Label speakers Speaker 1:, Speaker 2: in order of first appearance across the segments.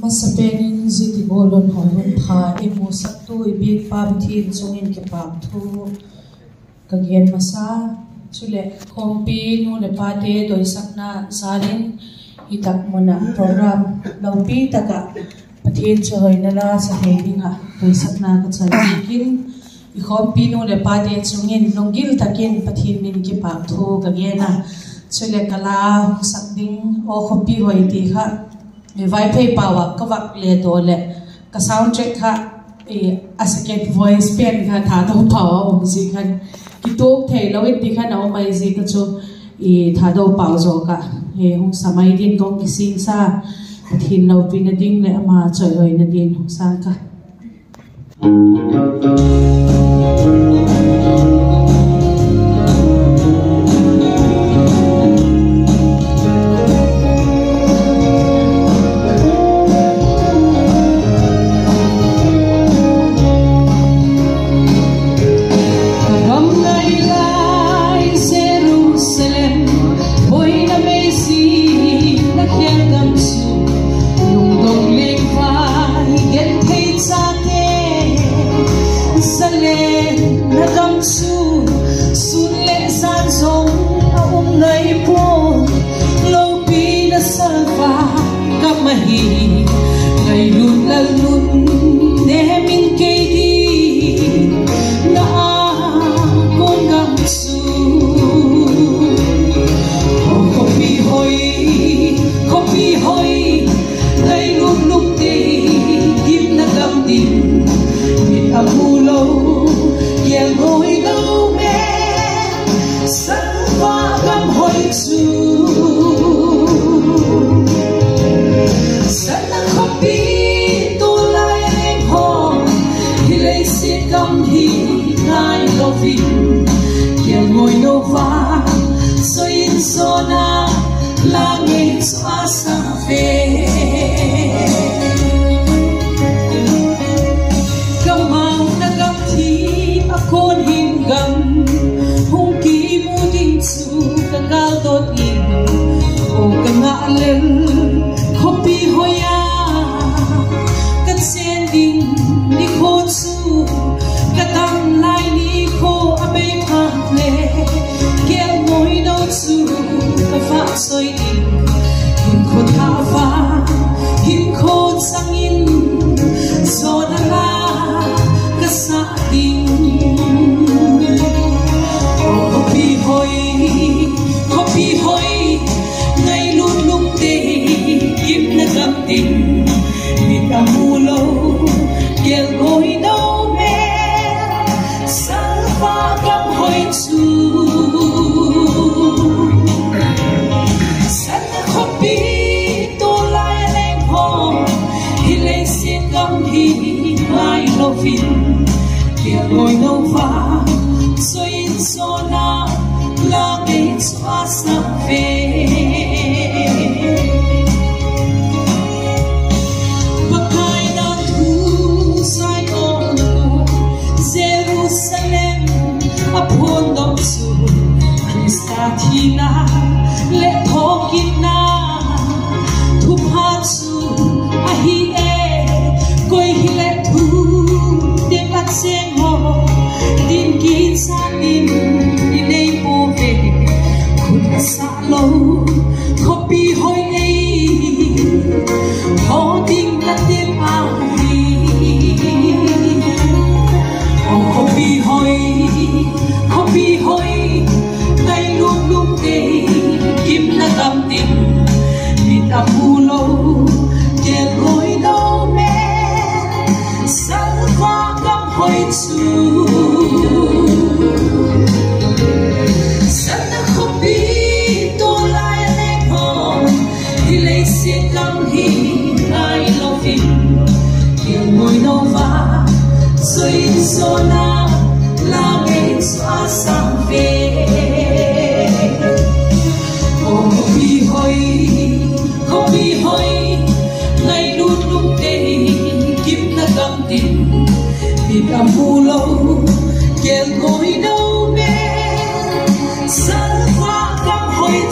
Speaker 1: Masapenin ziti bolon horon pha emo saktu ibig pabthin chungin ke pabthu kagian masa chule kompi nu le pate doi sakna sarin itak mona program laupi taka pathin choi nala sa headinga doi sakna ka chalikin I kompi nu le pate chungin longil takin pathin min ke pabthu kagiana chule kala sakding o kompi hoi ti kha vai pay pawa kawak le dole ka soundtrack ha a second voice pen kha tha do pawa music khan kitok thei lawit ti khan au mai ji ka chu tha do paw zo ka he hung samai din tong ki sing sa thin lo pin na ding le ama choi oi na din hung sa ka
Speaker 2: Hãy subscribe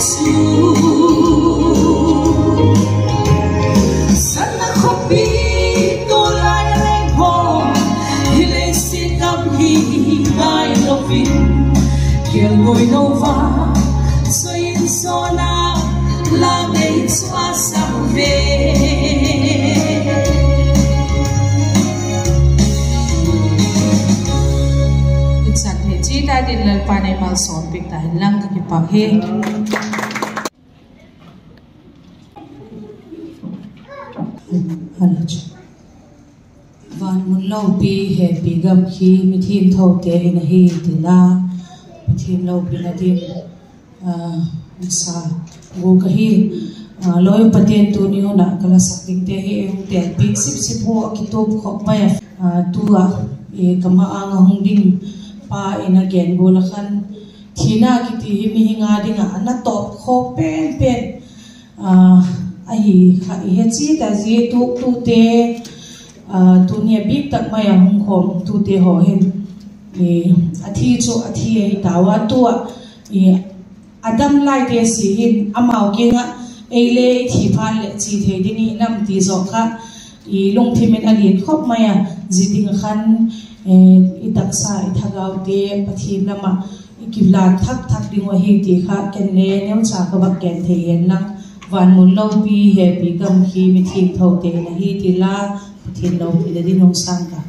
Speaker 1: chu sana khopi to lai leng ho ile si kam hi ngai lovin kiel ngoi no va so in sona la mei chua sam ve chỉ ta đi lên pan này mal sọn bị ta lăng cái bạc he van mun lâu pi he pi gam khi mi thim thâu te na hi ti la mi thim lâu pi na din sa go ka hi loi paten tu ni na kala saking te he te big sip ho ki top khop ma tu a e kama ang hong ding pa ina gen bola khan thina ki ti mi hinga dinga na top kho pen a hi kha he chi ta ji tu te tu nia big tak ma ya hong khom tu te ho hen e athi chu athi ai tawa tu e adam lai te si hin amau ke nga eile thi phan le chi the dini lam ti zo kha e long phimen alien khop ma ya ji ding khan itaksa ithagau te pathim lama ikibla thak dingwa hi ti kha ken le neu cha ka bak ken theyen lang van mun lo pi he pi gam khi mi thim thau te na hi ti la pathin lo pi da di nong sang ka